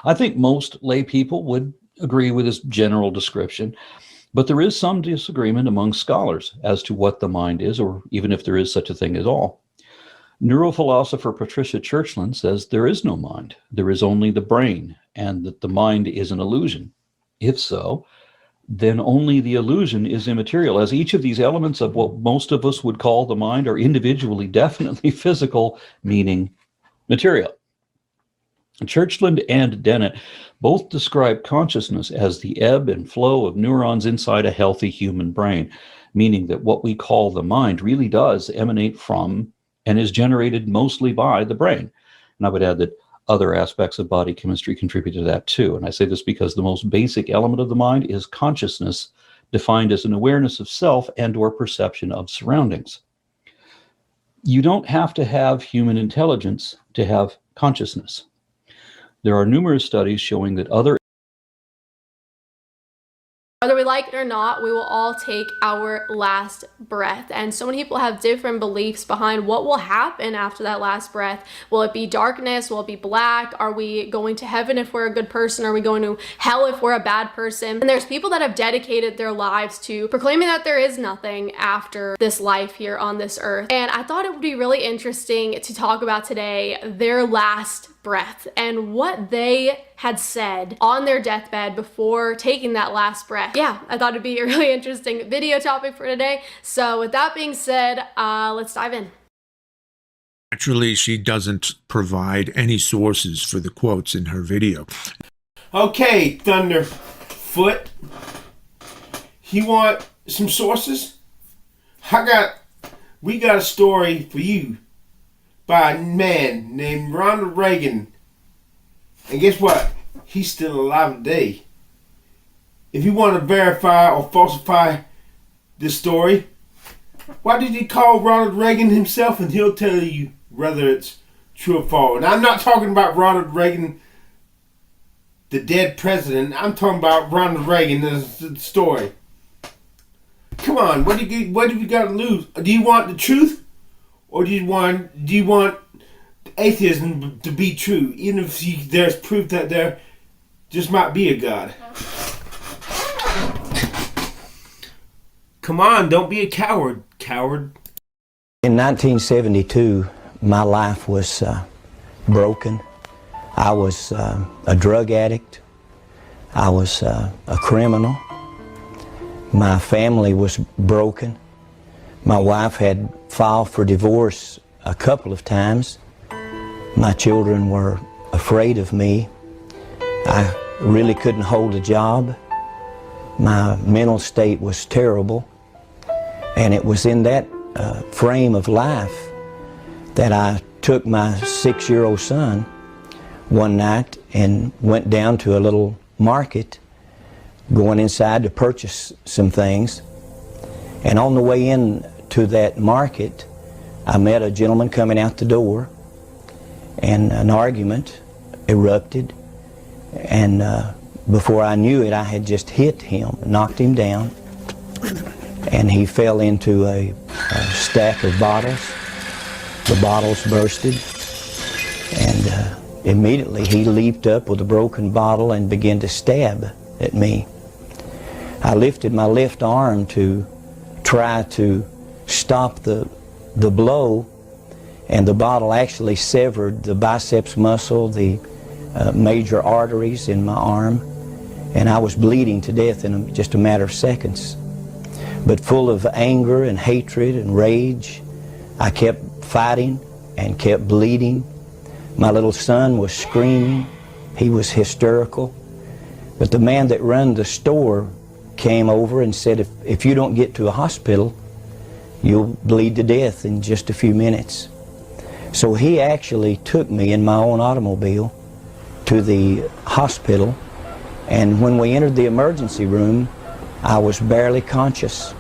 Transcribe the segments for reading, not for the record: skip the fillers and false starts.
I think most lay people would agree with this general description, but there is some disagreement among scholars as to what the mind is, or even if there is such a thing at all. Neurophilosopher Patricia Churchland says there is no mind. There is only the brain, and that the mind is an illusion. If so, then only the illusion is immaterial, as each of these elements of what most of us would call the mind are individually definitely physical, meaning material. Churchland and Dennett both describe consciousness as the ebb and flow of neurons inside a healthy human brain, meaning that what we call the mind really does emanate from and is generated mostly by the brain. And I would add that other aspects of body chemistry contribute to that too. And I say this because the most basic element of the mind is consciousness, defined as an awareness of self and or perception of surroundings. You don't have to have human intelligence to have consciousness. There are numerous studies showing that whether we like it or not, we will all take our last breath. And so many people have different beliefs behind what will happen after that last breath. Will it be darkness? Will it be black? Are we going to heaven if we're a good person? Are we going to hell if we're a bad person? And there's people that have dedicated their lives to proclaiming that there is nothing after this life here on this earth. And I thought it would be really interesting to talk about today their last breath and what they had said on their deathbed before taking that last breath. Yeah, I thought it'd be a really interesting video topic for today. So with that being said, let's dive in. Naturally, she doesn't provide any sources for the quotes in her video. Okay, Thunderfoot, you want some sources? We got a story for you by a man named Ronald Reagan. And guess what? He's still alive today. If you want to verify or falsify this story, why did he call Ronald Reagan himself, and he'll tell you whether it's true or false. And I'm not talking about Ronald Reagan, the dead president. I'm talking about Ronald Reagan, the story. Come on, what have you got to lose? Do you want the truth? Or do you want atheism to be true, even if there's proof that there just might be a God? Come on, don't be a coward. In 1972, my life was broken. I was a drug addict. I was a criminal. My family was broken. My wife had filed for divorce a couple of times. My children were afraid of me. I really couldn't hold a job. My mental state was terrible. And it was in that frame of life that I took my 6-year-old son one night and went down to a little market, going inside to purchase some things. And on the way in to that market, I met a gentleman coming out the door, and an argument erupted, and before I knew it, I had just hit him, knocked him down, and he fell into a stack of bottles. The bottles bursted, and immediately he leaped up with a broken bottle and began to stab at me. I lifted my left arm to try to stop the blow, and the bottle actually severed the biceps muscle, the major arteries in my arm, and I was bleeding to death in just a matter of seconds. But full of anger and hatred and rage, I kept fighting and kept bleeding. My little son was screaming. He was hysterical. But the man that ran the store came over and said, if you don't get to a hospital, you'll bleed to death in just a few minutes. So he actually took me in my own automobile to the hospital, and when we entered the emergency room, I was barely conscious.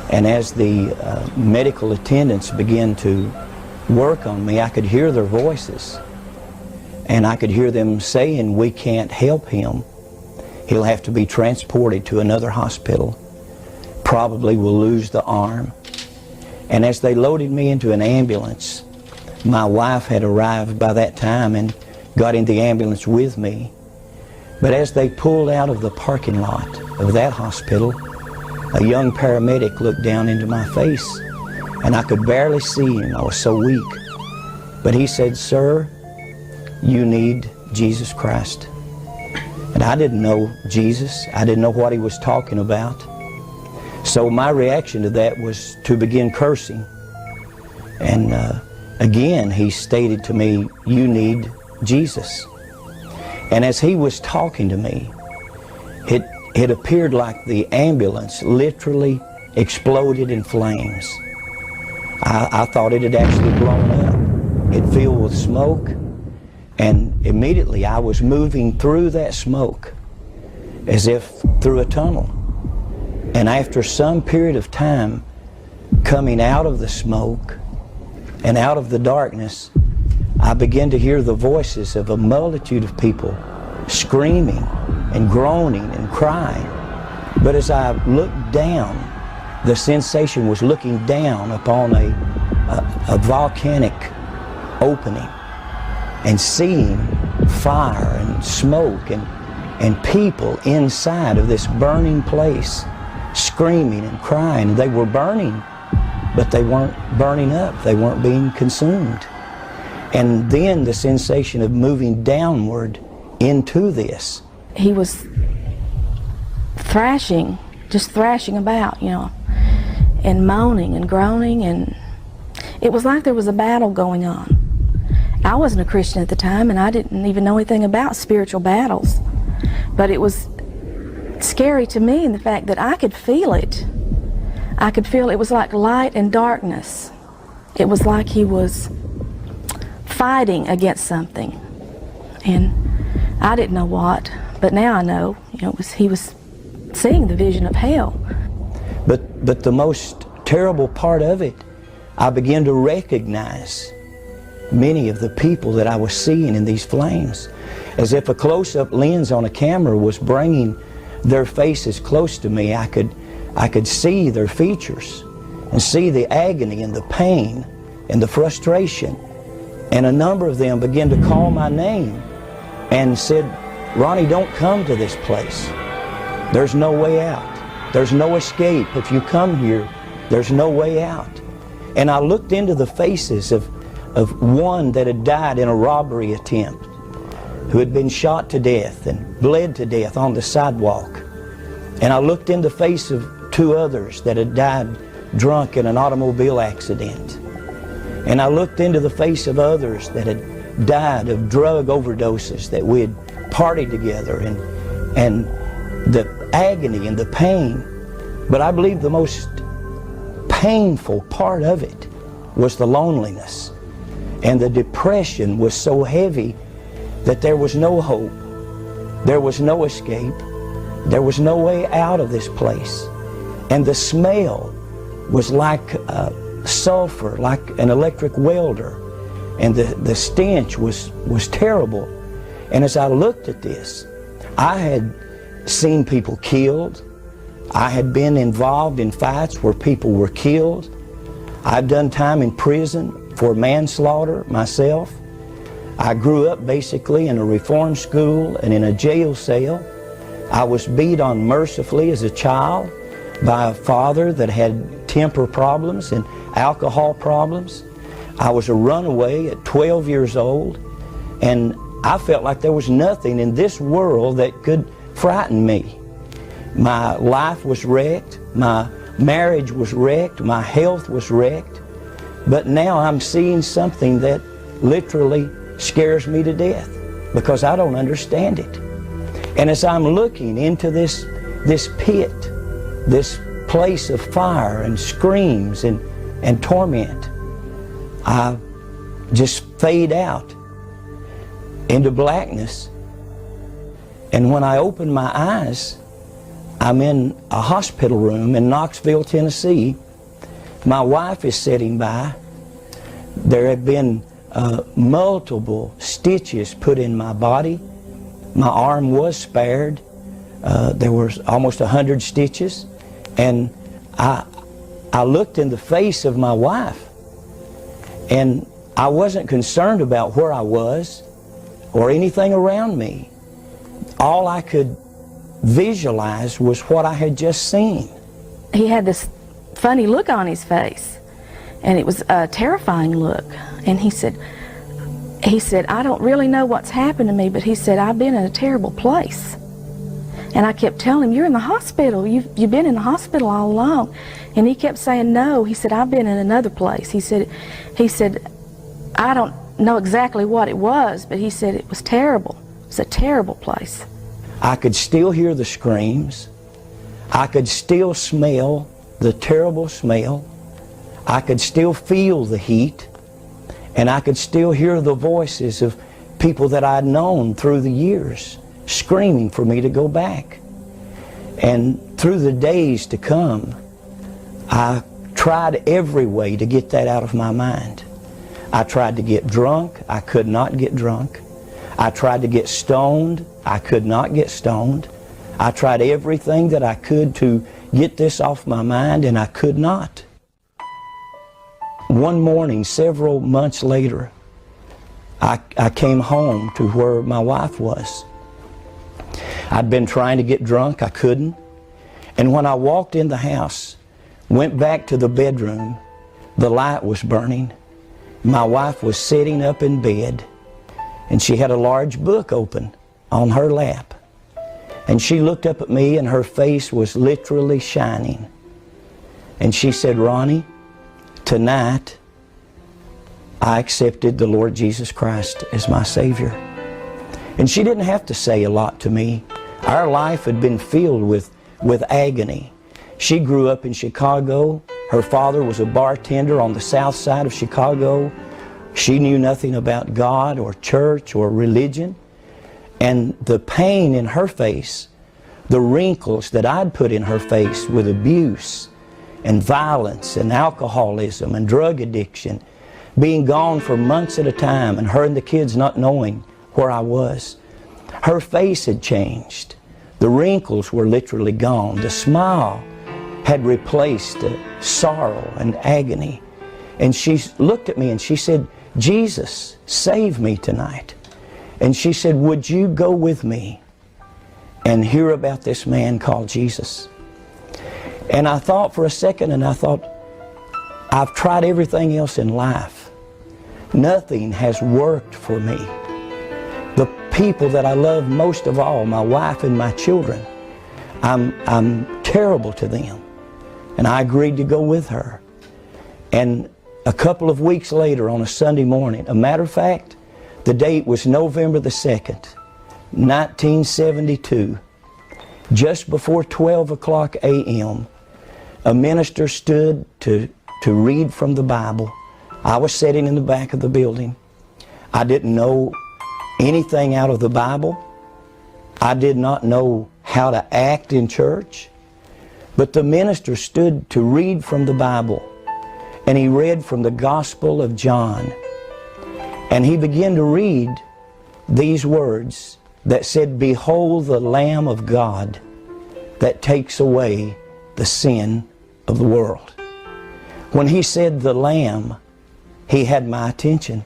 And as the medical attendants began to work on me, I could hear their voices, and I could hear them saying, "We can't help him. He'll have to be transported to another hospital. Probably will lose the arm." And as they loaded me into an ambulance, my wife had arrived by that time and got in the ambulance with me. But as they pulled out of the parking lot of that hospital, a young paramedic looked down into my face, and I could barely see him. I was so weak. But he said, "Sir, you need Jesus Christ." And I didn't know Jesus. I didn't know what he was talking about. So my reaction to that was to begin cursing. And again, he stated to me, "You need Jesus." And as he was talking to me, it appeared like the ambulance literally exploded in flames. I thought it had actually blown up. It filled with smoke, and immediately I was moving through that smoke as if through a tunnel. And after some period of time coming out of the smoke and out of the darkness, I began to hear the voices of a multitude of people screaming and groaning and crying. But as I looked down, the sensation was looking down upon a volcanic opening and seeing fire and smoke and people inside of this burning place screaming and crying. They were burning, but they weren't burning up. They weren't being consumed. And then the sensation of moving downward into this. He was thrashing, just thrashing about, you know, and moaning and groaning, and it was like there was a battle going on. I wasn't a Christian at the time, and I didn't even know anything about spiritual battles. But it was scary to me in the fact that I could feel it. I could feel it was like light and darkness. It was like he was fighting against something, and I didn't know what, but now I know. You know, he was seeing the vision of hell. But the most terrible part of it, I began to recognize many of the people that I was seeing in these flames, as if a close-up lens on a camera was bringing their faces close to me. I could see their features and see the agony and the pain and the frustration. And a number of them began to call my name and said, "Ronnie, don't come to this place. There's no way out. There's no escape. If you come here, there's no way out." And I looked into the faces of one that had died in a robbery attempt, who had been shot to death and bled to death on the sidewalk. And I looked in the face of two others that had died drunk in an automobile accident. And I looked into the face of others that had died of drug overdoses, that we had partied together, and the agony and the pain. But I believe the most painful part of it was the loneliness. And the depression was so heavy that there was no hope. There was no escape. There was no way out of this place. And the smell was like sulfur, like an electric welder. And the stench was terrible. And as I looked at this, I had seen people killed. I had been involved in fights where people were killed. I've done time in prison for manslaughter myself. I grew up basically in a reform school and in a jail cell. I was beat on mercifully as a child by a father that had temper problems and alcohol problems. I was a runaway at 12 years old, and I felt like there was nothing in this world that could frighten me. My life was wrecked, my marriage was wrecked, my health was wrecked, but now I'm seeing something that literally scares me to death because I don't understand it. And as I'm looking into this pit, this place of fire and screams and torment, I just fade out into blackness. And when I open my eyes, I'm in a hospital room in Knoxville, Tennessee. My wife is sitting by. There have been multiple stitches put in my body. My arm was spared. There was almost 100 stitches. And I looked in the face of my wife, and I wasn't concerned about where I was. or anything around me. All I could visualize was what I had just seen. He had this funny look on his face, and it was a terrifying look. And he said, I don't really know what's happened to me, but he said, I've been in a terrible place. And I kept telling him, you're in the hospital. You've been in the hospital all along. And he kept saying, no. He said, I've been in another place. He said, I don't know exactly what it was, but he said it was terrible. It was a terrible place. I could still hear the screams. I could still smell the terrible smell. I could still feel the heat. And I could still hear the voices of people that I'd known through the years screaming for me to go back. And through the days to come, I tried every way to get that out of my mind. I tried to get drunk. I could not get drunk. I tried to get stoned. I could not get stoned. I tried everything that I could to get this off my mind, and I could not. One morning, several months later, I came home to where my wife was. I'd been trying to get drunk. I couldn't. And when I walked in the house, went back to the bedroom, the light was burning. My wife was sitting up in bed, and she had a large book open on her lap. And she looked up at me, and her face was literally shining. And she said, Ronnie, tonight I accepted the Lord Jesus Christ as my Savior. And she didn't have to say a lot to me. Our life had been filled with agony. She grew up in Chicago. Her father was a bartender on the south side of Chicago. She knew nothing about God or church or religion. And the pain in her face, the wrinkles that I'd put in her face with abuse and violence and alcoholism and drug addiction, being gone for months at a time, and her and the kids not knowing where I was. Her face had changed. The wrinkles were literally gone. The smile had replaced the sorrow and agony. And she looked at me and she said, Jesus, save me tonight. And she said, would you go with me and hear about this man called Jesus? And I thought for a second, and I thought, I've tried everything else in life. Nothing has worked for me. The people that I love most of all, my wife and my children, I'm terrible to them. And I agreed to go with her. And a couple of weeks later on a Sunday morning, a matter of fact, the date was November the 2nd, 1972, just before 12 o'clock a.m., a minister stood to read from the Bible. I was sitting in the back of the building. I didn't know anything out of the Bible. I did not know how to act in church. But the minister stood to read from the Bible, and he read from the Gospel of John. And he began to read these words that said, behold the Lamb of God that takes away the sin of the world. When he said the Lamb, he had my attention.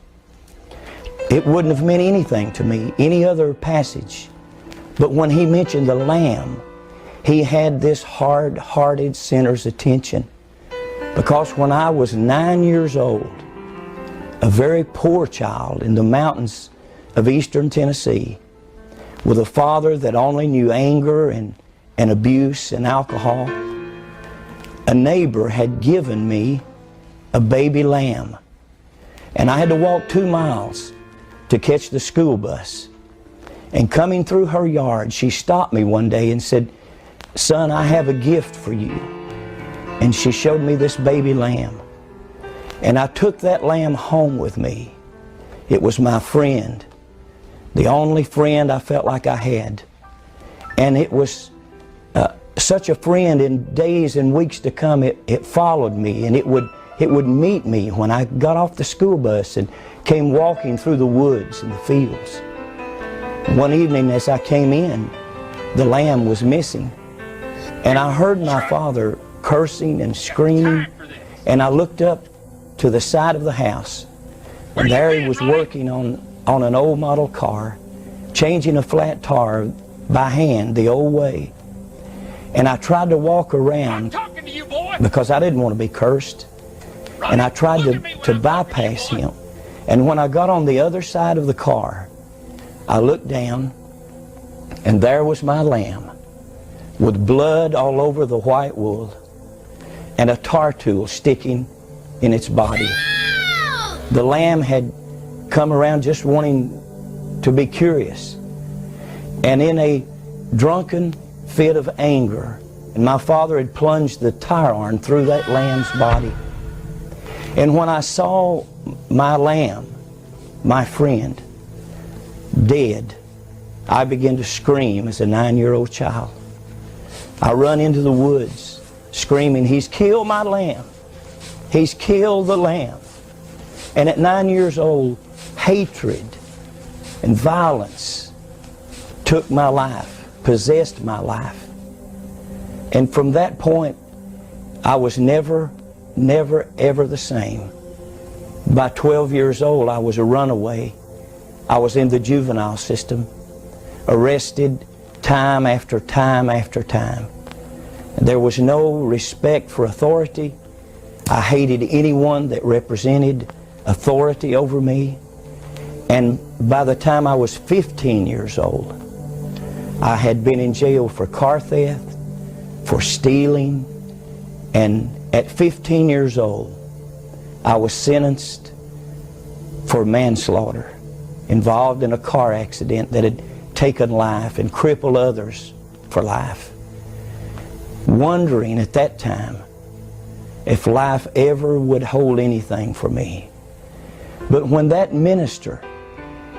It wouldn't have meant anything to me, any other passage. But when he mentioned the Lamb, he had this hard-hearted sinner's attention. Because when I was 9 years old, a very poor child in the mountains of eastern Tennessee, with a father that only knew anger and abuse and alcohol, a neighbor had given me a baby lamb. And I had to walk 2 miles to catch the school bus. And coming through her yard, she stopped me one day and said, son, I have a gift for you. And she showed me this baby lamb. And I took that lamb home with me. It was my friend, the only friend I felt like I had. And it was such a friend in days and weeks to come. It followed me, and it would meet me when I got off the school bus and came walking through the woods and the fields. One evening as I came in, the lamb was missing. And I heard my father cursing and screaming, and I looked up to the side of the house, and there he was working on on an old model car, changing a flat tire by hand the old way. And I tried to walk around because I didn't want to be cursed. And I tried to bypass him. And when I got on the other side of the car, I looked down, and there was my lamb with blood all over the white wool and a tar tool sticking in its body. The lamb had come around just wanting to be curious. And in a drunken fit of anger, and my father had plunged the tire iron through that lamb's body. And when I saw my lamb, my friend, dead, I began to scream as a 9-year-old child. I run into the woods screaming, "He's killed my lamb. He's killed the lamb." And at 9 years old, hatred and violence took my life, possessed my life. And from that point, I was never, ever the same. By 12 years old, I was a runaway. I was in the juvenile system, arrested time after time after time. There was no respect for authority. I hated anyone that represented authority over me. And by the time I was 15 years old, I had been in jail for car theft, for stealing, and at 15 years old, I was sentenced for manslaughter, involved in a car accident that had taken life and crippled others for life. Wondering at that time if life ever would hold anything for me. But when that minister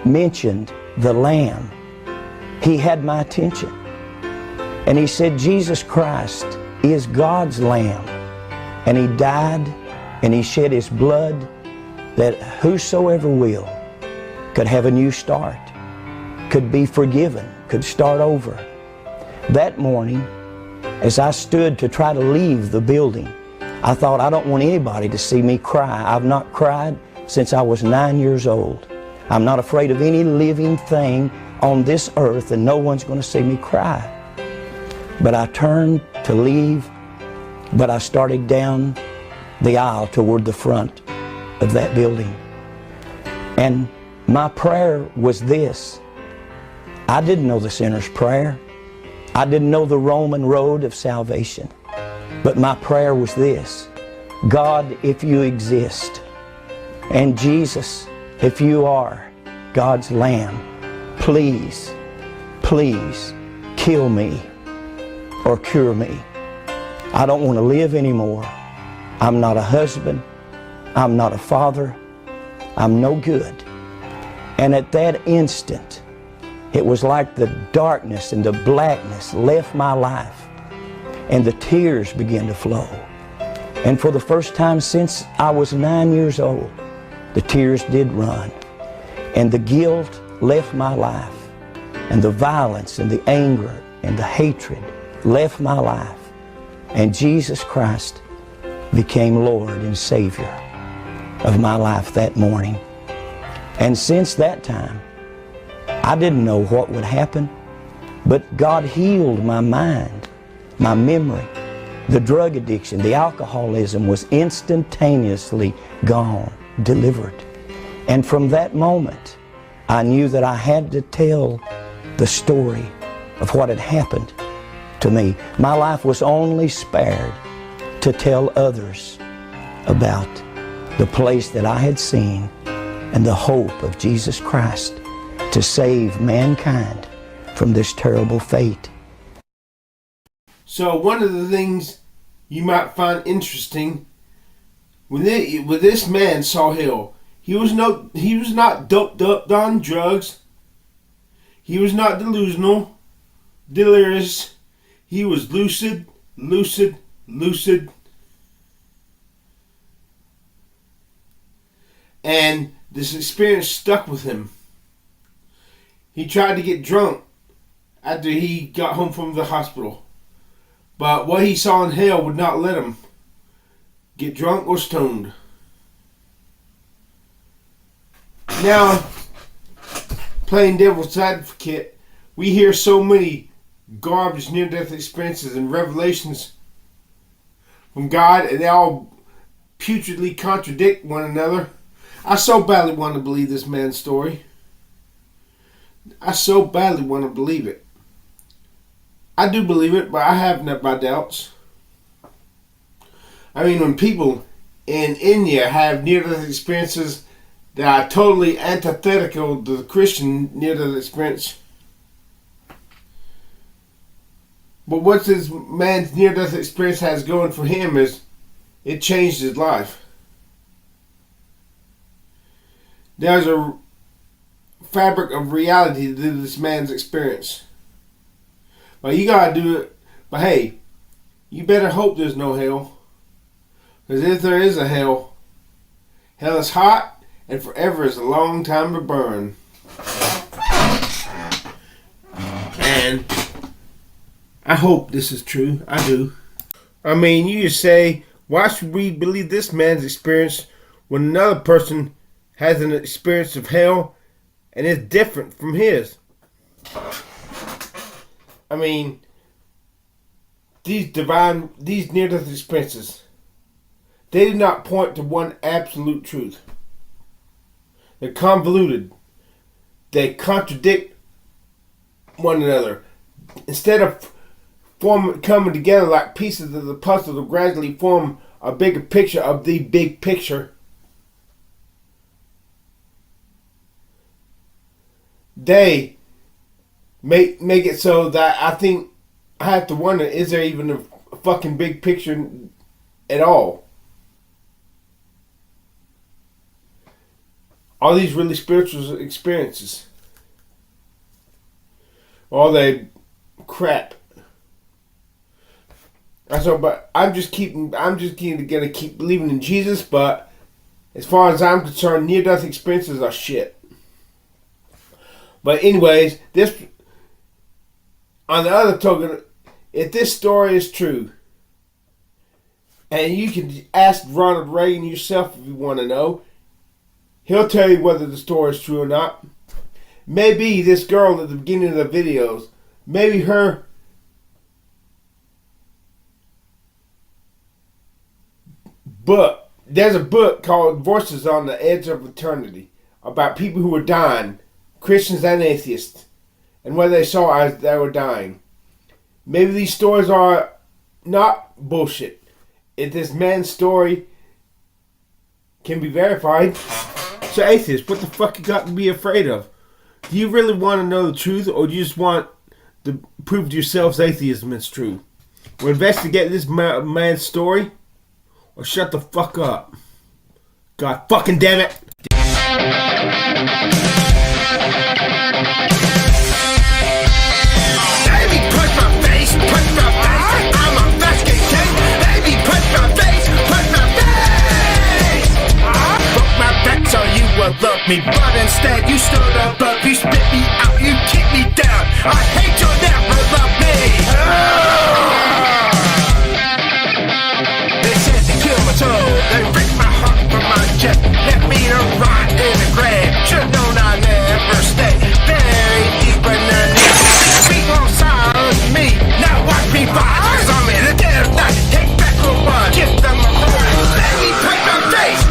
mentioned the Lamb, he had my attention. And he said, Jesus Christ is God's Lamb. And he died and he shed his blood that whosoever will could have a new start, could be forgiven, could start over. That morning, as I stood to try to leave the building, I thought, I don't want anybody to see me cry. I've not cried since I was 9 years old. I'm not afraid of any living thing on this earth, and no one's going to see me cry. But I turned to leave, but I started down the aisle toward the front of that building. And my prayer was this. I didn't know the sinner's prayer. I didn't know the Roman road of salvation. But my prayer was this. God, if you exist, and Jesus, if you are God's Lamb, please, please kill me or cure me. I don't want to live anymore. I'm not a husband. I'm not a father. I'm no good. And at that instant, it was like the darkness and the blackness left my life, and the tears began to flow. And for the first time since I was 9 years old, the tears did run. And the guilt left my life, and the violence and the anger and the hatred left my life. And Jesus Christ became Lord and Savior of my life that morning. And since that time, I didn't know what would happen, but God healed my mind, my memory. The drug addiction, the alcoholism was instantaneously gone, delivered. And from that moment, I knew that I had to tell the story of what had happened to me. My life was only spared to tell others about the place that I had seen and the hope of Jesus Christ to save mankind from this terrible fate. So one of the things you might find when this man saw hell, he was not doped up on drugs. He was not delusional, delirious. He was lucid. And this experience stuck with him. He tried to get drunk after he got home from the hospital. But what he saw in hell would not let him get drunk or stoned. Now, playing devil's advocate, we hear so many garbage near-death experiences and revelations from God, and they all putridly contradict one another. I so badly want to believe this man's story. I so badly want to believe it. I do believe it, but I have my doubts. I mean, when people in India have near-death experiences that are totally antithetical to the Christian near-death experience. But what this man's near-death experience has going for him is it changed his life. There's a fabric of reality to this man's experience. But you gotta do it. But hey, you better hope there's no hell. Because if there is a hell, hell is hot and forever is a long time to burn. And I hope this is true. I do. I mean, you say, why should we believe this man's experience when another person has an experience of hell and it's different from his? I mean, these near-death experiences, they do not point to one absolute truth. They're convoluted. They contradict one another. Instead of coming together like pieces of the puzzle to gradually form a bigger picture of the big picture, they make it so that I have to wonder, is there even a fucking big picture at all? Are these really spiritual experiences? Or are they crap? But I'm just gonna keep believing in Jesus. But as far as I'm concerned, near-death experiences are shit. But anyways, this, on the other token, if this story is true, and you can ask Ronald Reagan yourself if you want to know, he'll tell you whether the story is true or not. Maybe this girl at the beginning of the videos, maybe her book, there's a book called Voices on the Edge of Eternity about people who were dying, Christians and atheists, and what they saw as they were dying. Maybe these stories are not bullshit. If this man's story can be verified, so atheists, what the fuck you got to be afraid of? Do you really want to know the truth, or do you just want to prove to yourselves atheism is true? Or investigate this man's story, or shut the fuck up. God fucking damn it! Baby, put my face, I'm a basket cake. Baby, put my face. Broke my back so you would love me, but instead you stood above, you spit me out, you kicked me down. I hate you'll never love me. They said to kill my soul, they ripped my heart from my chest, left me to rot in the grave. Should've known I'd never stay buried deep underneath. Sweet long silence me, now watch me rise on me. The dead of night, take back the one, give them a ride. Baby, put my face.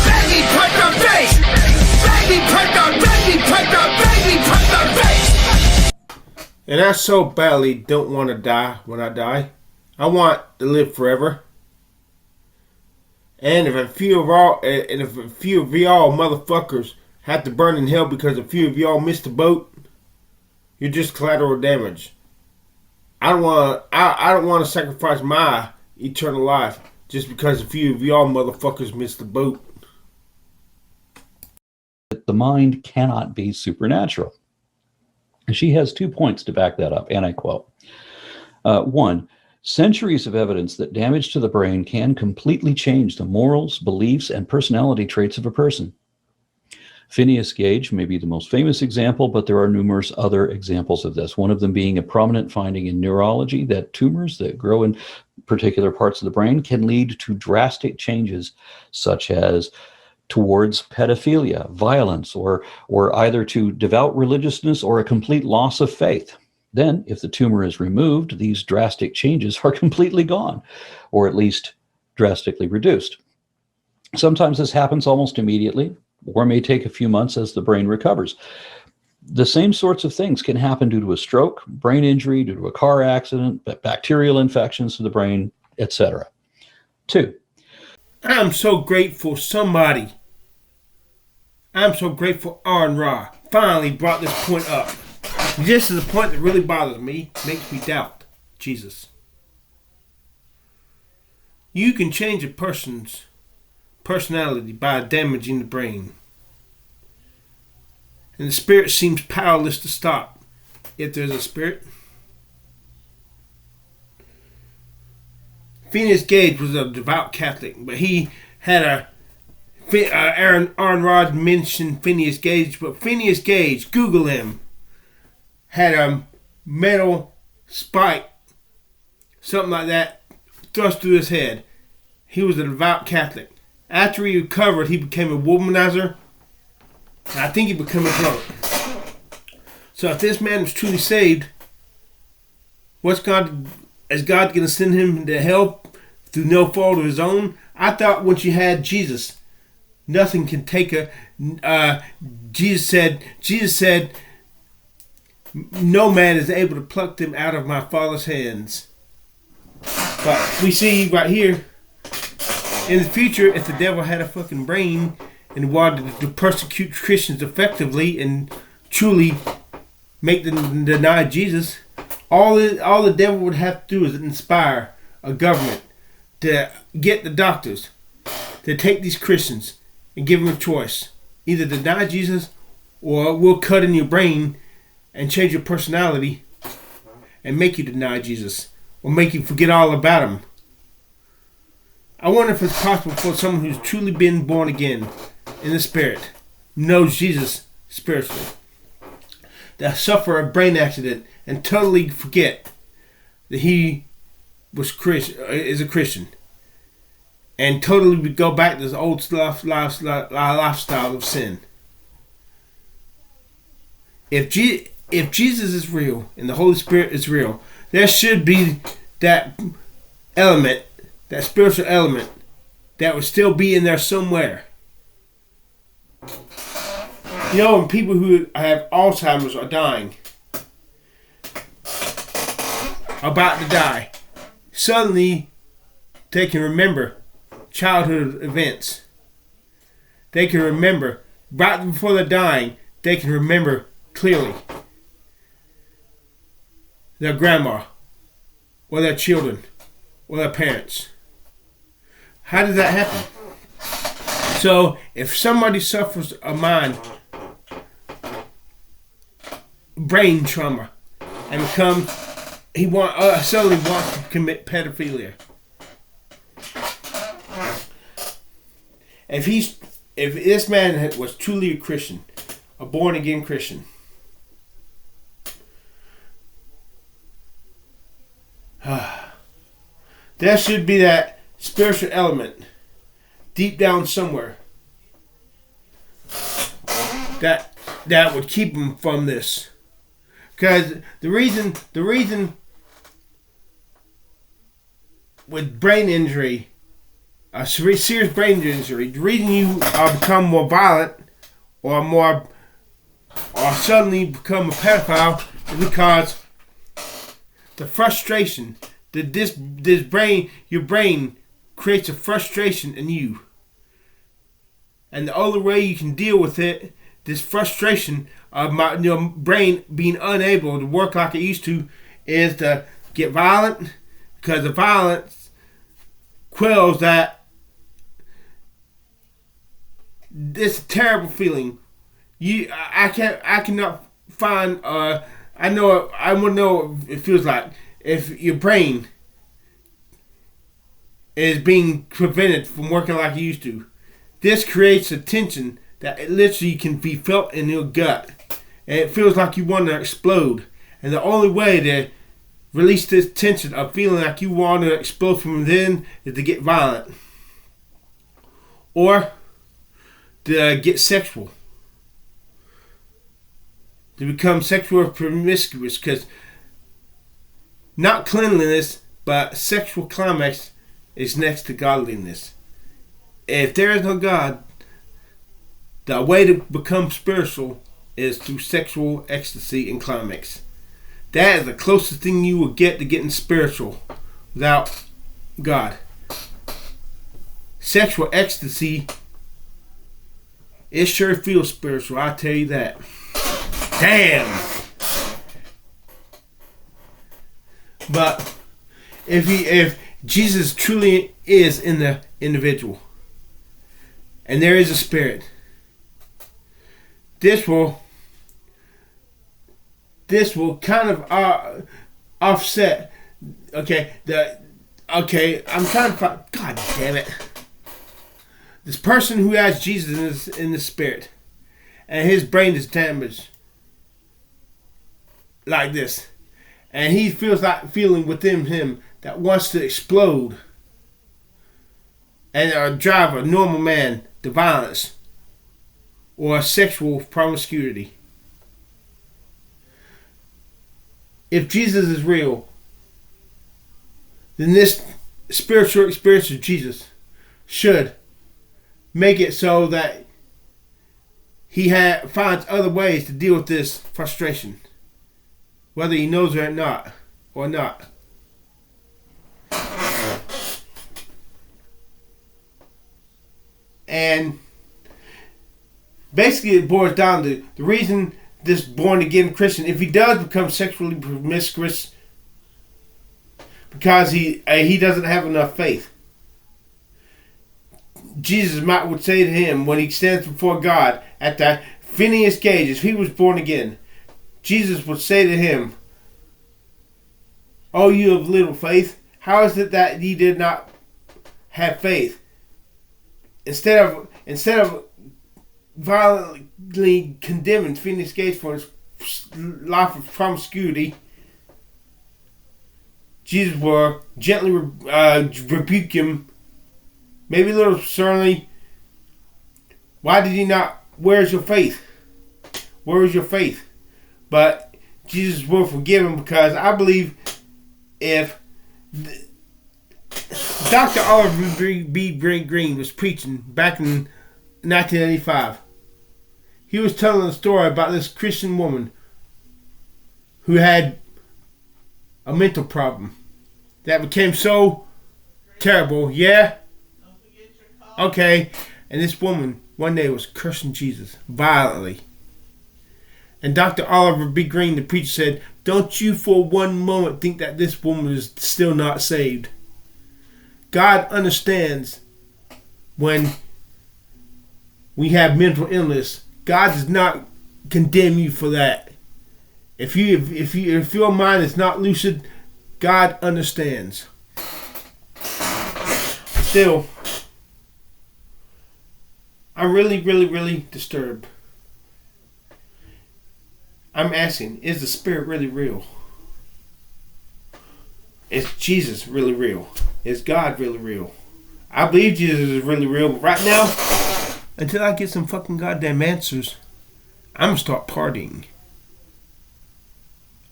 Baby, put my face. Baby, put my face. And I so badly don't want to die when I die. I want to live forever. And if a few of y'all motherfuckers have to burn in hell because a few of y'all missed the boat, you're just collateral damage. I don't want to sacrifice my eternal life just because a few of y'all motherfuckers missed the boat. The mind cannot be supernatural. And she has 2 points to back that up, and I quote. One, centuries of evidence that damage to the brain can completely change the morals, beliefs, and personality traits of a person. Phineas Gage may be the most famous example, but there are numerous other examples of this. One of them being a prominent finding in neurology that tumors that grow in particular parts of the brain can lead to drastic changes, such as towards pedophilia, violence, or either to devout religiousness or a complete loss of faith. Then, if the tumor is removed, these drastic changes are completely gone, or at least drastically reduced. Sometimes this happens almost immediately, or may take a few months as the brain recovers. The same sorts of things can happen due to a stroke, brain injury, due to a car accident, bacterial infections to the brain, etc. 2. I'm so grateful Aron Ra finally brought this point up. This is a point that really bothers me, makes me doubt Jesus. You can change a person's personality by damaging the brain. And the spirit seems powerless to stop, if there's a spirit. Phineas Gage was a devout Catholic, but he had Aron Ra mentioned Phineas Gage, but Phineas Gage, Google him, had a metal spike, something like that, thrust through his head. He was a devout Catholic. After he recovered, he became a womanizer. And I think he became a drunk. So if this man was truly saved, is God going to send him to hell through no fault of his own? I thought once you had Jesus, nothing can take Jesus said, no man is able to pluck them out of my Father's hands. But we see right here, in the future, if the devil had a fucking brain and wanted to persecute Christians effectively and truly make them deny Jesus, all the devil would have to do is inspire a government to get the doctors to take these Christians and give them a choice. Either deny Jesus or we'll cut in your brain and change your personality and make you deny Jesus or make you forget all about him. I wonder if it's possible for someone who's truly been born again in the spirit, knows Jesus spiritually, to suffer a brain accident and totally forget that he is a Christian, and totally go back to his old lifestyle of sin. If Jesus is real and the Holy Spirit is real, there should be that element, that spiritual element, that would still be in there somewhere. You know, when people who have Alzheimer's are dying, about to die, suddenly they can remember childhood events. They can remember, right before they're dying, they can remember clearly their grandma, or their children, or their parents. How does that happen? So, if somebody suffers a brain trauma and suddenly wants to commit pedophilia, if this man was truly a Christian, a born again Christian, there should be that spiritual element deep down somewhere that would keep him from this. Because the reason with brain injury, a serious brain injury, the reason you become more violent or suddenly become a pedophile is because the frustration that your brain creates a frustration in you. And the only way you can deal with it, this frustration of your brain being unable to work like it used to, is to get violent, because the violence quells this terrible feeling. I cannot find. I want to know what it feels like if your brain is being prevented from working like it used to. This creates a tension that it literally can be felt in your gut, and it feels like you want to explode. And the only way to release this tension of feeling like you want to explode from within is to get violent, or to get sexual, to become sexual promiscuous, because not cleanliness, but sexual climax is next to godliness. If there is no God, the way to become spiritual is through sexual ecstasy and climax. That is the closest thing you will get to getting spiritual without God. Sexual ecstasy, it sure feels spiritual, I'll tell you that. Damn! But if Jesus truly is in the individual, and there is a spirit, this will kind of offset. Okay, I'm trying to find. God damn it! This person who has Jesus in the spirit, and his brain is damaged like this, and he feels like feeling within him that wants to explode and drive a normal man to violence or sexual promiscuity. If Jesus is real, then this spiritual experience of Jesus should make it so that he finds other ways to deal with this frustration, whether he knows it or not. And basically it boils down to the reason this born again Christian, if he does become sexually promiscuous, because he doesn't have enough faith. Jesus would say to him when he stands before God at that Phineas Gage, if he was born again, Jesus would say to him, "Oh, you of little faith, how is it that ye did not have faith?" Instead of violently condemning Phineas Gage for his life of promiscuity, Jesus will gently rebuke him, maybe a little sternly. Why did he not? Where's your faith? Where is your faith? But Jesus will forgive him, because I believe if Dr. Oliver B. Green was preaching back in 1985, he was telling a story about this Christian woman who had a mental problem that became so terrible. Yeah? Okay. And this woman one day was cursing Jesus violently. And Dr. Oliver B. Green, the preacher, said, "Don't you for one moment think that this woman is still not saved. God understands when we have mental illness. God does not condemn you for that. If your mind is not lucid, God understands." Still, I'm really, really, really disturbed. I'm asking, is the Spirit really real? Is Jesus really real? Is God really real? I believe Jesus is really real, but right now, until I get some fucking goddamn answers, I'm gonna start partying.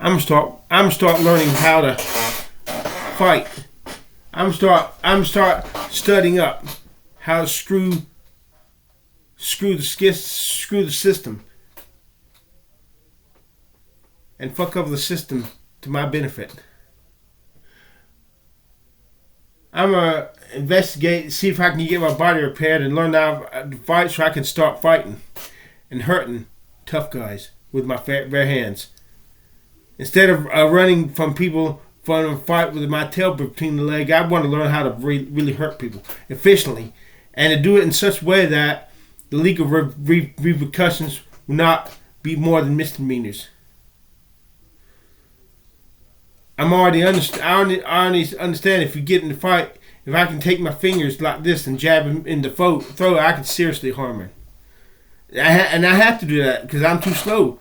I'm gonna start learning how to fight. I'm gonna start studying up how to screw the system and fuck up the system to my benefit. I'm gonna investigate, see if I can get my body repaired and learn how to fight, so I can start fighting and hurting tough guys with my bare hands. Instead of running from people from a fight with my tail between the leg, I want to learn how to really hurt people efficiently, and to do it in such a way that the legal repercussions will not be more than misdemeanors. I already understand if you get in the fight, if I can take my fingers like this and jab him in the throat, I can seriously harm him. And I have to do that because I'm too slow.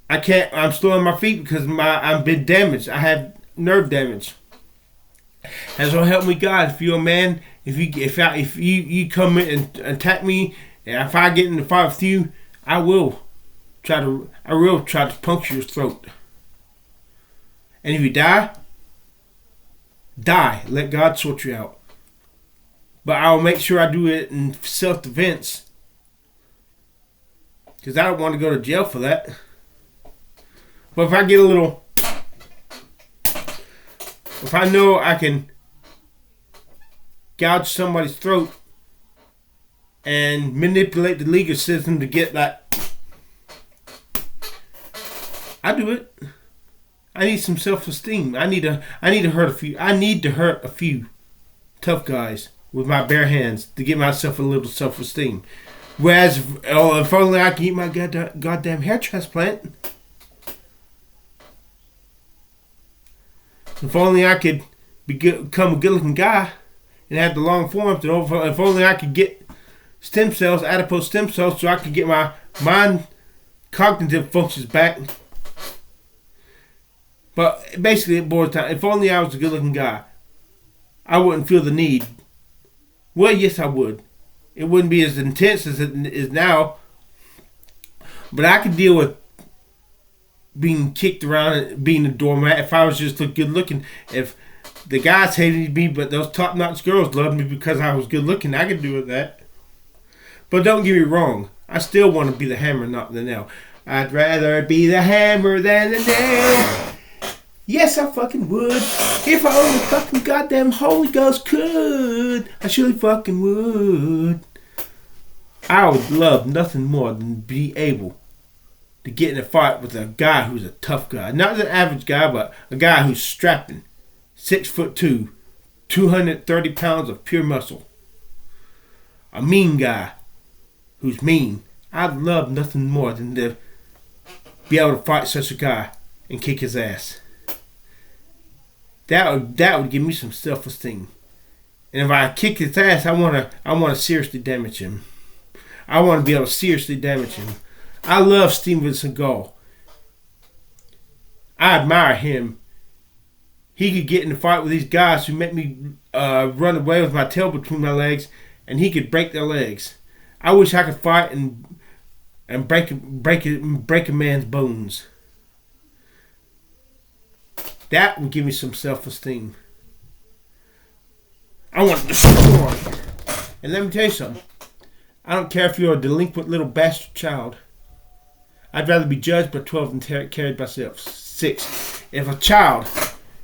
I'm slow on my feet because I've been damaged. I have nerve damage. And so help me God, if you're a man, if you come in and attack me And if I get in the fight with you, I will try to puncture your throat. And if you die, die. Let God sort you out. But I'll make sure I do it in self-defense. Because I don't want to go to jail for that. But if I get a little... If I know I can gouge somebody's throat and manipulate the legal system to get that, I do it. I need some self-esteem. I need to hurt a few tough guys with my bare hands to get myself a little self-esteem. Whereas, if only I can eat my goddamn hair transplant. If only I could become a good-looking guy and have the long forms. And if only I could get stem cells, adipose stem cells, so I could get my mind cognitive functions back. But basically, it boils down. If only I was a good-looking guy, I wouldn't feel the need. Well, yes, I would. It wouldn't be as intense as it is now. But I could deal with being kicked around and being a doormat if I was just good-looking. If the guys hated me, but those top-notch girls loved me because I was good-looking, I could do with that. But don't get me wrong. I still want to be the hammer, not the nail. I'd rather be the hammer than the nail. Yes, I fucking would. If I only fucking goddamn Holy Ghost could. I surely fucking would. I would love nothing more than to be able to get in a fight with a guy who's a tough guy. Not an average guy, but a guy who's strapping. 6'2", 230 pounds of pure muscle. A mean guy who's mean. I'd love nothing more than to be able to fight such a guy and kick his ass. That would give me some self-esteem. And if I kick his ass, I wanna seriously damage him. I want to be able to seriously damage him. I love Steven Seagal. I admire him. He could get in a fight with these guys who make me run away with my tail between my legs, and he could break their legs. I wish I could fight and break a man's bones. That would give me some self-esteem. I want to destroy. And let me tell you something. I don't care if you're a delinquent little bastard child. I'd rather be judged by 12 than carried by 6. If a child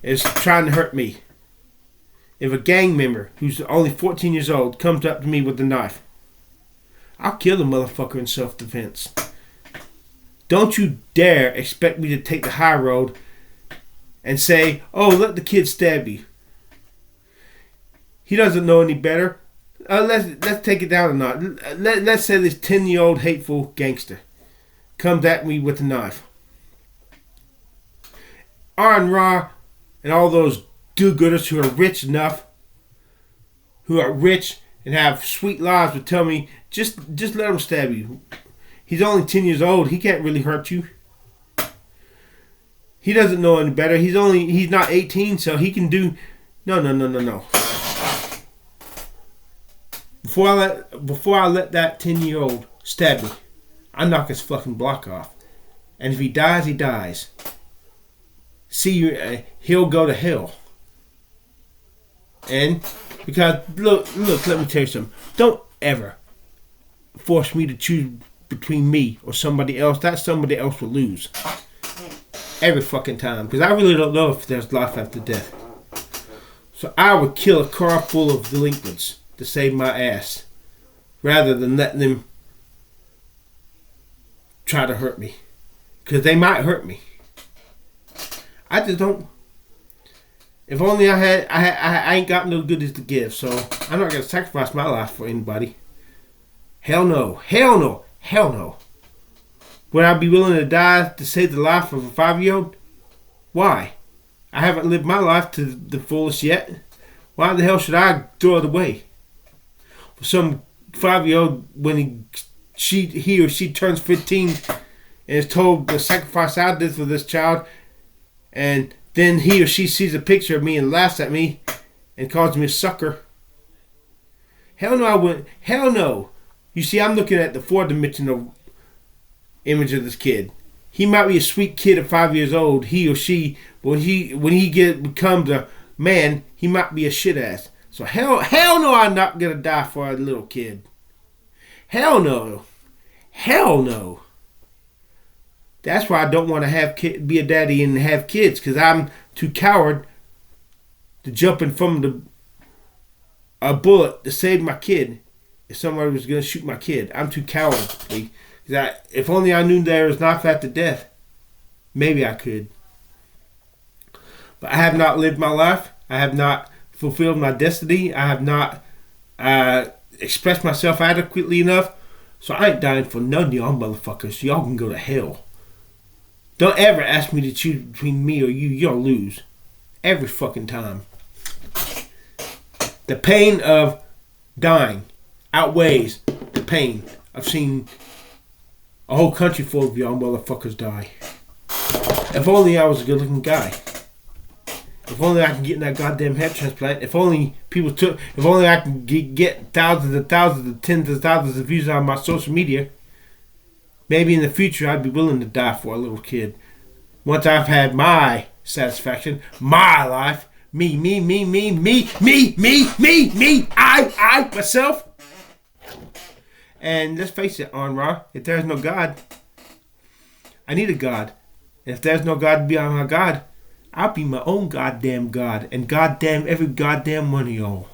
is trying to hurt me, if a gang member who's only 14 years old comes up to me with a knife, I'll kill the motherfucker in self-defense. Don't you dare expect me to take the high road and say, oh, let the kid stab you. He doesn't know any better. Let's take it down a notch. Let's say this 10-year-old hateful gangster comes at me with a knife. Aron Ra and all those do-gooders who are rich enough, who are rich and have sweet lives, would tell me, just let him stab you. He's only 10 years old. He can't really hurt you. He doesn't know any better. He's not 18, so he can do... No. Before I let that 10-year-old stab me, I knock his fucking block off. And if he dies, he dies. See you, he'll go to hell. And because look, let me tell you something. Don't ever force me to choose between me or somebody else. That somebody else will lose every fucking time. Because I really don't know if there's life after death. So I would kill a car full of delinquents to save my ass, rather than letting them try to hurt me, because they might hurt me. I just don't. If only I ain't got no goodies to give, so I'm not gonna sacrifice my life for anybody. Hell no. Would I be willing to die to save the life of a 5-year-old? Why? I haven't lived my life to the fullest yet. Why the hell should I throw it away? For some 5-year-old, when he or she turns 15 and is told the sacrifice I did for this child, and then he or she sees a picture of me and laughs at me and calls me a sucker. Hell no, I wouldn't. Hell no. You see, I'm looking at the four-dimensional image of this kid. He might be a sweet kid at 5 years old. He or she, when he becomes a man, he might be a shit ass. So hell no, I'm not gonna die for a little kid. Hell no. Hell no. That's why I don't want to be a daddy and have kids, because I'm too coward to jump in from a bullet to save my kid if somebody was going to shoot my kid. I'm too cowardly. If only I knew there was life after death, maybe I could. But I have not lived my life. I have not fulfilled my destiny. I have not expressed myself adequately enough. So I ain't dying for none of y'all motherfuckers. Y'all can go to hell. Don't ever ask me to choose between me or you. You'll lose. Every fucking time. The pain of dying outweighs the pain of seeing a whole country full of y'all motherfuckers die. If only I was a good looking guy. If only I can get in that goddamn head transplant. If only I can get thousands and thousands and tens of thousands of views on my social media. Maybe in the future I'd be willing to die for a little kid. Once I've had my satisfaction, my life, me, I, myself. And let's face it, Aron Ra, if there's no God, I need a God. And if there's no God to be my God, I'll be my own goddamn God. And goddamn every goddamn one of y'all.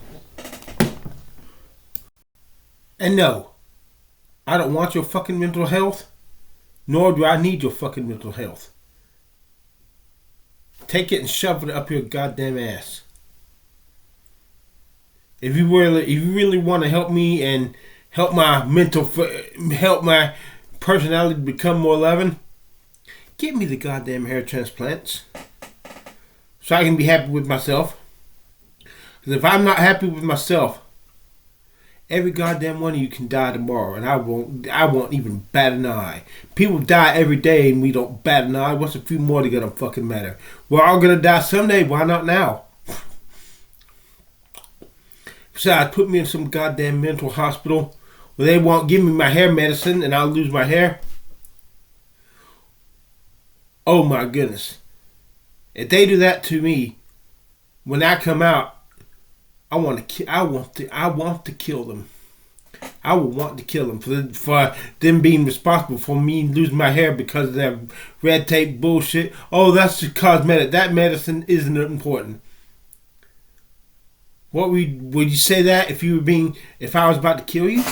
And no, I don't want your fucking mental health, nor do I need your fucking mental health. Take it and shove it up your goddamn ass. If you really want to help me and help my personality become more loving, give me the goddamn hair transplants so I can be happy with myself. Because if I'm not happy with myself, every goddamn one of you can die tomorrow, and I won't even bat an eye. People die every day, and we don't bat an eye. What's a few more to gonna fucking matter? We're all gonna die someday. Why not now? Besides, put me in some goddamn mental hospital where they won't give me my hair medicine, and I'll lose my hair. Oh my goodness! If they do that to me, when I come out, I want to kill them. I will want to kill them for them being responsible for me losing my hair because of that red tape bullshit. Oh, that's just cosmetic. That medicine isn't important. What would you say that if I was about to kill you?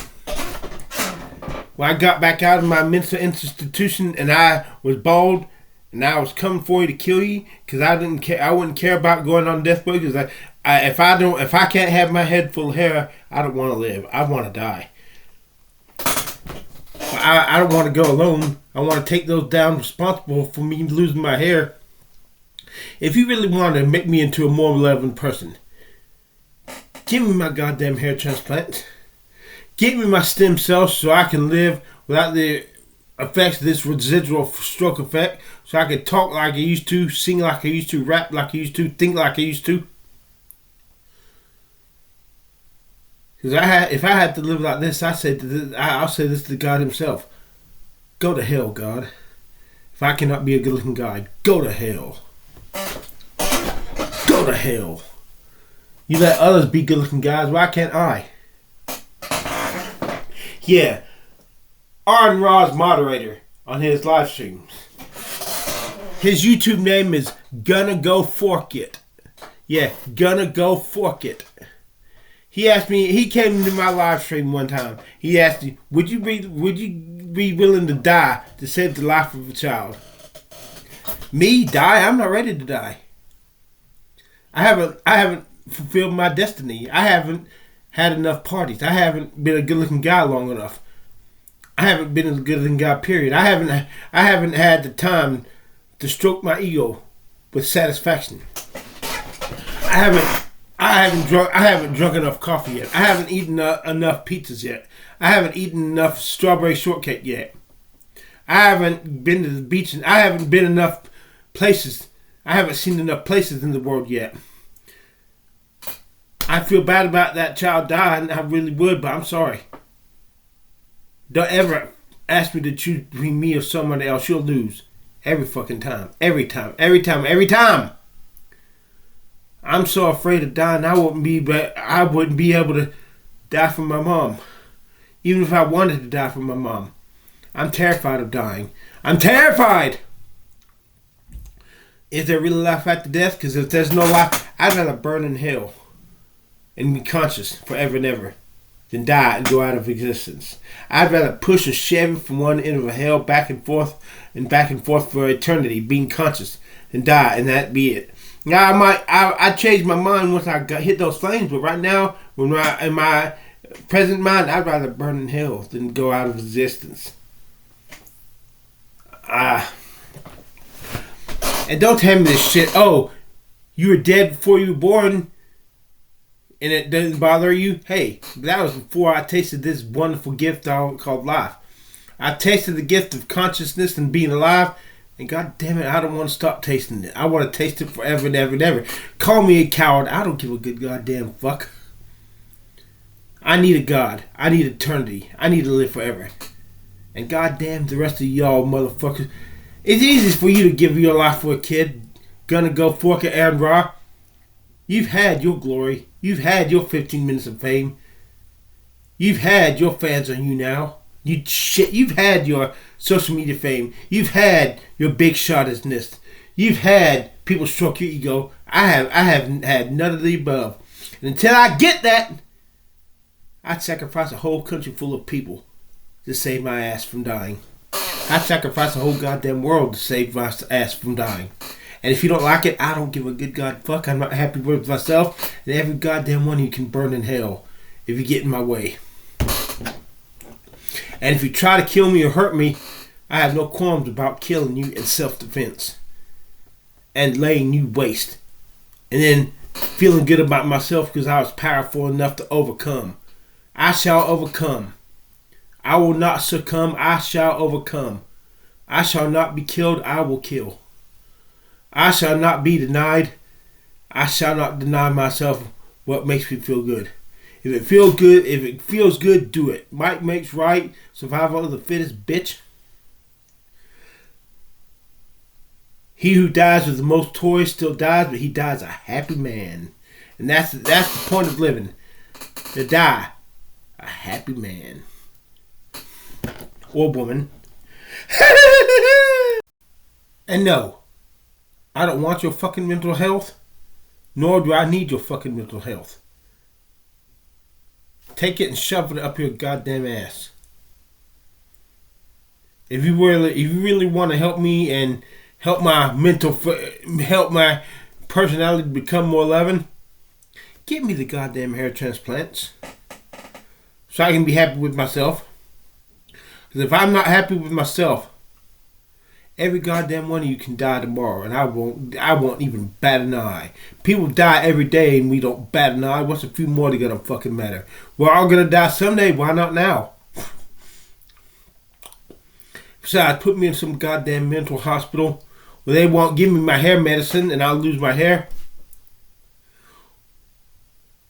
When I got back out of my mental institution and I was bald and I was coming for you to kill you because I didn't care. I wouldn't care about going on death row because if I can't have my head full of hair, I don't want to live. I want to die. I don't want to go alone. I want to take those down responsible for me losing my hair. If you really want to make me into a more loving person, give me my goddamn hair transplant. Give me my stem cells so I can live without the effects of this residual stroke effect. So I can talk like I used to, sing like I used to, rap like I used to, think like I used to. Because if I had to live like this, I'll say this to God himself. Go to hell, God. If I cannot be a good-looking guy, go to hell. Go to hell. You let others be good-looking guys, why can't I? Yeah. Aron Ra's moderator on his live streams. His YouTube name is Gonna Go Fork It. Yeah, Gonna Go Fork It. He asked me, he came into my live stream one time. He asked me, would you be willing to die to save the life of a child? Me die? I'm not ready to die. I haven't fulfilled my destiny. I haven't had enough parties. I haven't been a good looking guy long enough. I haven't been a good looking guy, period. I haven't had the time to stroke my ego with satisfaction. I haven't drunk enough coffee yet. I haven't eaten enough pizzas yet. I haven't eaten enough strawberry shortcake yet. I haven't been to the beach and I haven't been enough places. I haven't seen enough places in the world yet. I feel bad about that child dying. I really would, but I'm sorry. Don't ever ask me to choose between me or someone else. You'll lose. Every fucking time. Every time. Every time. Every time. I'm so afraid of dying. I wouldn't be able to die from my mom. Even if I wanted to die from my mom. I'm terrified of dying. I'm terrified! Is there really life after death? Because if there's no life, I'd rather burn in hell and be conscious forever and ever than die and go out of existence. I'd rather push a Chevy from one end of a hell back and forth for eternity, being conscious, than die, and that be it. Now I changed my mind once I hit those flames, but right now, in my present mind, I'd rather burn in hell than go out of existence. And don't tell me this shit. Oh, you were dead before you were born, and it doesn't bother you. Hey, that was before I tasted this wonderful gift called life. I tasted the gift of consciousness and being alive, and god damn it, I don't want to stop tasting it. I want to taste it forever and ever and ever. Call me a coward. I don't give a good goddamn fuck. I need a God. I need eternity. I need to live forever. And goddamn the rest of y'all motherfuckers. It's easy for you to give your life for a kid. Gonna go fork at Aron Ra. You've had your glory. You've had your 15 minutes of fame. You've had your fans on you now. You've had your social media fame. You've had your big shotness. You've had people stroke your ego. I haven't had none of the above. And until I get that, I'd sacrifice a whole country full of people to save my ass from dying. I'd sacrifice the whole goddamn world to save my ass from dying. And if you don't like it, I don't give a good god fuck. I'm not happy with myself. And every goddamn one of you can burn in hell if you get in my way. And if you try to kill me or hurt me, I have no qualms about killing you in self-defense. And laying you waste. And then feeling good about myself because I was powerful enough to overcome. I shall overcome. I will not succumb. I shall overcome. I shall not be killed. I will kill. I shall not be denied. I shall not deny myself what makes me feel good. If it feels good, do it. Might makes right. Survival of the fittest, bitch. He who dies with the most toys still dies, but he dies a happy man. And that's the point of living. To die a happy man. Or woman. And no, I don't want your fucking mental health, nor do I need your fucking mental health. Take it and shove it up your goddamn ass. If you really want to help me and help my personality become more loving, get me the goddamn hair transplants so I can be happy with myself. Because if I'm not happy with myself, every goddamn one of you can die tomorrow, and I won't even bat an eye. People die every day, and we don't bat an eye. What's a few more that gonna fucking matter? We're all gonna die someday. Why not now? Besides, put me in some goddamn mental hospital where they won't give me my hair medicine, and I'll lose my hair.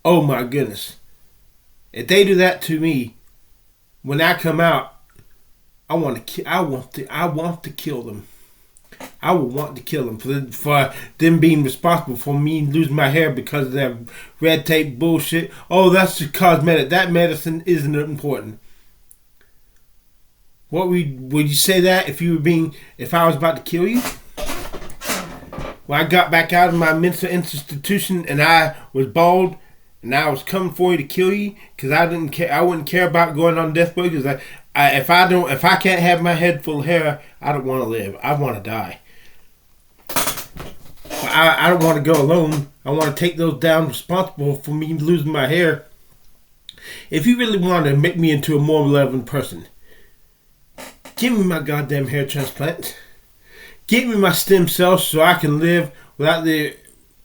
Oh my goodness! If they do that to me, when I come out, I want to kill them. I will want to kill them for them being responsible for me losing my hair because of that red tape bullshit. Oh, that's just cosmetic. That medicine isn't important. Would you say that if I was about to kill you? When I got back out of my mental institution and I was bald and I was coming for you to kill you because I didn't care. I wouldn't care about going on death row because if I can't have my head full of hair, I don't want to live. I want to die. I don't want to go alone. I want to take those down responsible for me losing my hair. If you really want to make me into a more loving person, give me my goddamn hair transplant. Give me my stem cells so I can live without the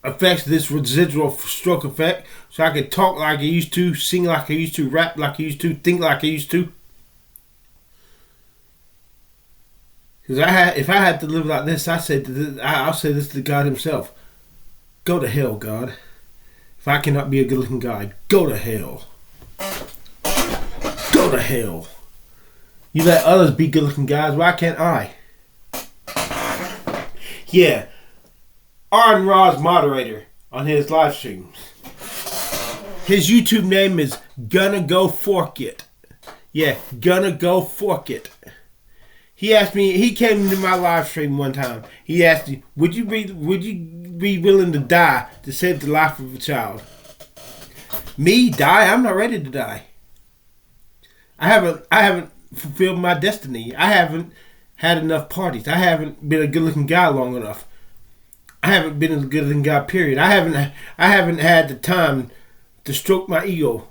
effects of this residual stroke effect. So I can talk like I used to, sing like I used to, rap like I used to, think like I used to. Because if I had to live like this, I'll say this to God himself. Go to hell, God. If I cannot be a good looking guy, go to hell. Go to hell. You let others be good-looking guys. Why can't I? Yeah. Aron Ra's moderator on his live streams. His YouTube name is Gonna Go Fork It. Yeah, Gonna Go Fork It. He asked me, he came into my live stream one time. He asked me, would you be willing to die to save the life of a child? Me die? I'm not ready to die. I haven't fulfilled my destiny. I haven't had enough parties. I haven't been a good-looking guy long enough. I haven't been a good-looking guy, period. I haven't had the time to stroke my ego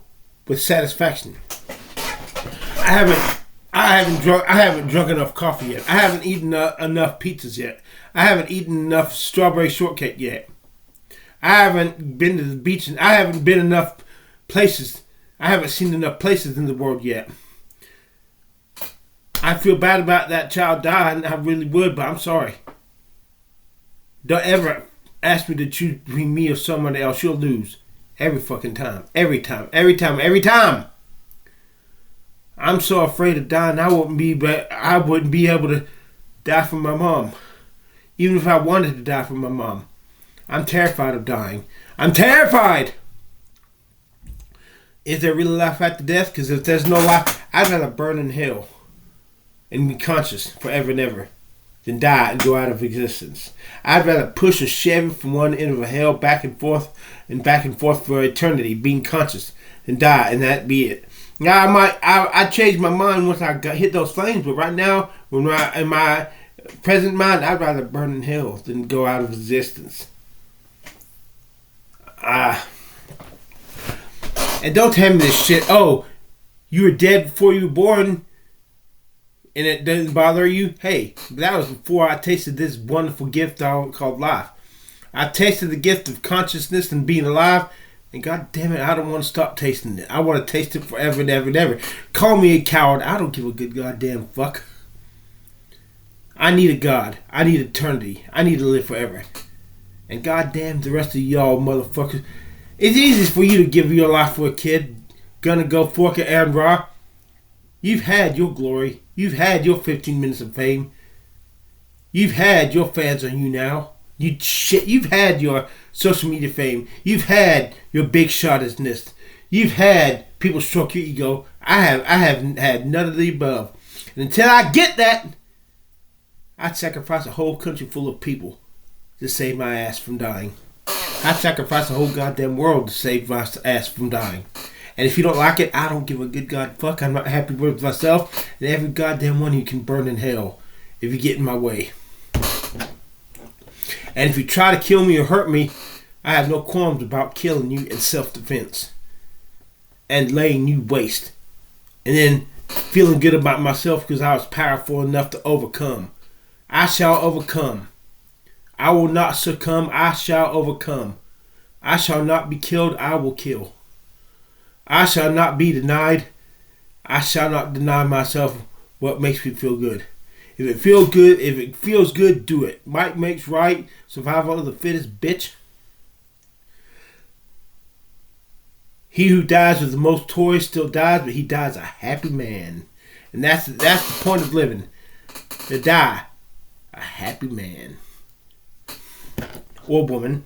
with satisfaction. I haven't drunk enough coffee yet. I haven't eaten enough pizzas yet. I haven't eaten enough strawberry shortcake yet. I haven't been to the beach, and I haven't been enough places. I haven't seen enough places in the world yet. I feel bad about that child dying. I really would, but I'm sorry. Don't ever ask me to choose between me or someone else. You'll lose. Every fucking time. Every time. Every time. Every time. I'm so afraid of dying. I wouldn't be able to die from my mom. Even if I wanted to die from my mom. I'm terrified of dying. I'm terrified! Is there really life after death? Because if there's no life, I'd rather burn in hell and be conscious forever and ever than die and go out of existence. I'd rather push a Chevy from one end of a hell back and forth for eternity, being conscious, than die, and that be it. Now I changed my mind once I hit those flames, but right now, in my present mind, I'd rather burn in hell than go out of existence. And don't tell me this shit. Oh, you were dead before you were born, and it doesn't bother you. Hey, that was before I tasted this wonderful gift called life. I tasted the gift of consciousness and being alive, and god damn it, I don't want to stop tasting it. I want to taste it forever and ever and ever. Call me a coward. I don't give a good goddamn fuck. I need a God. I need eternity. I need to live forever. And goddamn the rest of y'all motherfuckers. It's easy for you to give your life for a kid. Gonna go fork it, Aron Ra. You've had your glory. You've had your 15 minutes of fame. You've had your fans on you now. You've had your social media fame. You've had your big shotness. You've had people stroke your ego. I haven't had none of the above. And until I get that, I'd sacrifice a whole country full of people to save my ass from dying. I'd sacrifice the whole goddamn world to save my ass from dying. And if you don't like it, I don't give a good god fuck. I'm not happy with myself. And every goddamn one of you can burn in hell if you get in my way. And if you try to kill me or hurt me, I have no qualms about killing you in self-defense. And laying you waste. And then feeling good about myself because I was powerful enough to overcome. I shall overcome. I will not succumb. I shall overcome. I shall not be killed. I will kill. I shall not be denied. I shall not deny myself what makes me feel good. If it feels good, do it. Might makes right. Survival of the fittest, bitch. He who dies with the most toys still dies, but he dies a happy man. And that's the point of living. To die a happy man. Or woman.